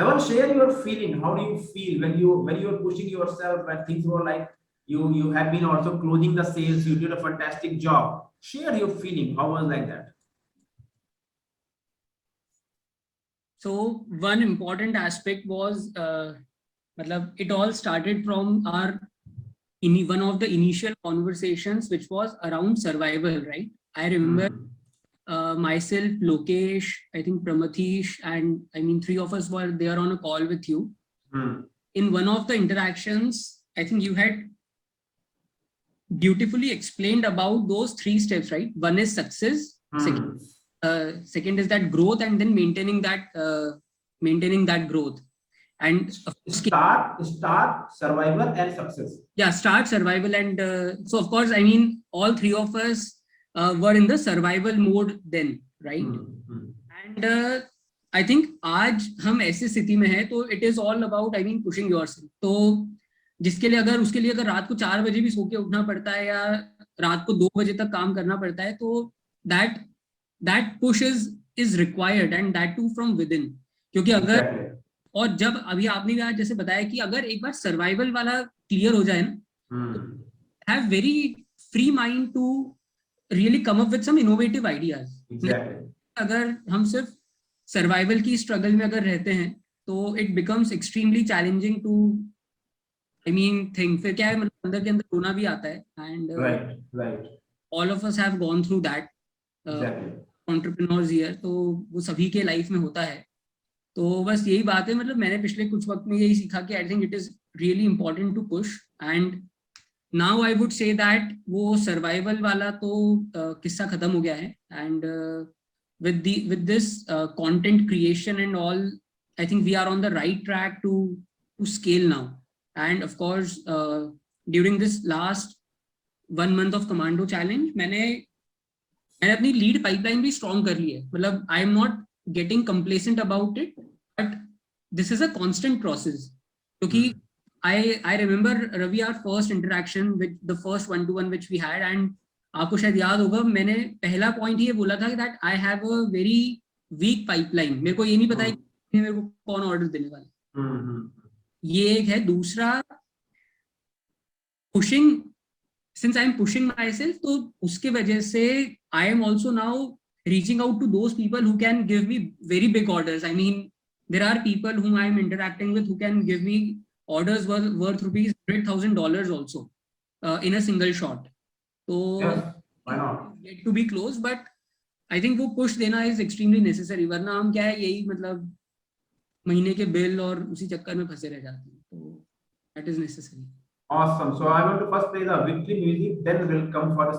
Evan, share your feeling. How do you feel when you're pushing yourself and things were like you have been also closing the sales. You did a fantastic job. Share your feeling. How was like that? So one important aspect was, it all started from our one of the initial conversations, which was around survival, right? I remember myself, Lokesh, I think Pramathish, and I mean, three of us were there on a call with you. In one of the interactions, I think you had beautifully explained about those three steps, right? One is success, second is that growth, and then maintaining that growth. And start, survival, and success. Yeah, start, survival, and so of course, I mean, all three of us were in the survival mode then, right? And I think आज हम ऐसी स्थिति में है, तो it is all about, I mean, pushing yourself. तो जिसके लिए उसके लिए अगर रात को 4 बजे भी सो के उठना पड़ता है या रात को 2 बजे तक काम करना पड़ता है, तो that push is required, and that too from within. क्योंकि अगर और जब अभी आपने भी आज जैसे बताया कि अगर एक बार सर्वाइवल वाला क्लियर हो जाए ना, have very free mind to really come up with some innovative ideas. अगर हम सिर्फ सर्वाइवल की स्ट्रगल में अगर रहते हैं, तो it becomes extremely challenging to, I mean, think. फिर क्या है, मतलब अंदर के अंदर रोना भी आता है, and all of us have gone through that entrepreneurs year, तो वो सभी के लाइफ में होता है। तो बस यही बात है, मतलब मैंने पिछले कुछ वक्त में यही सीखा कि I think it is really important to push, and now I would say that वो सर्वाइवल वाला तो किस्सा खत्म हो गया है, and with this content creation and all, I think we are on the right track to scale now. And of course, during this last 1 month of Commando challenge, मैंने अपनी लीड पाइपलाइन भी स्ट्रॉन्ग कर ली है। मतलब I am not getting complacent about it, but this is a constant process. Because I remember, Ravi, our first interaction with the first one-to-one which we had, and आपको शायद याद होगा, मैंने पहला पॉइंट ये बोला था that I have a very weak pipeline. मेरे को ये नहीं पता है कि मेरे को कौन ऑर्डर देने वाला है। ये एक है। दूसरा, pushing, since I am pushing myself, तो उसके वजह से I am also now reaching out to those people who can give me very big orders. I mean, there are people whom I am interacting with who can give me orders worth rupees $100,000 also in a single shot. So why not? Yet to be close, but I think वो push देना is extremely necessary. वरना हम क्या है, यही मतलब महीने के बिल और उसी चक्कर में फंसे रह जाते हैं। तो that is necessary. Awesome. So I want to first play the victory music, then we'll come for the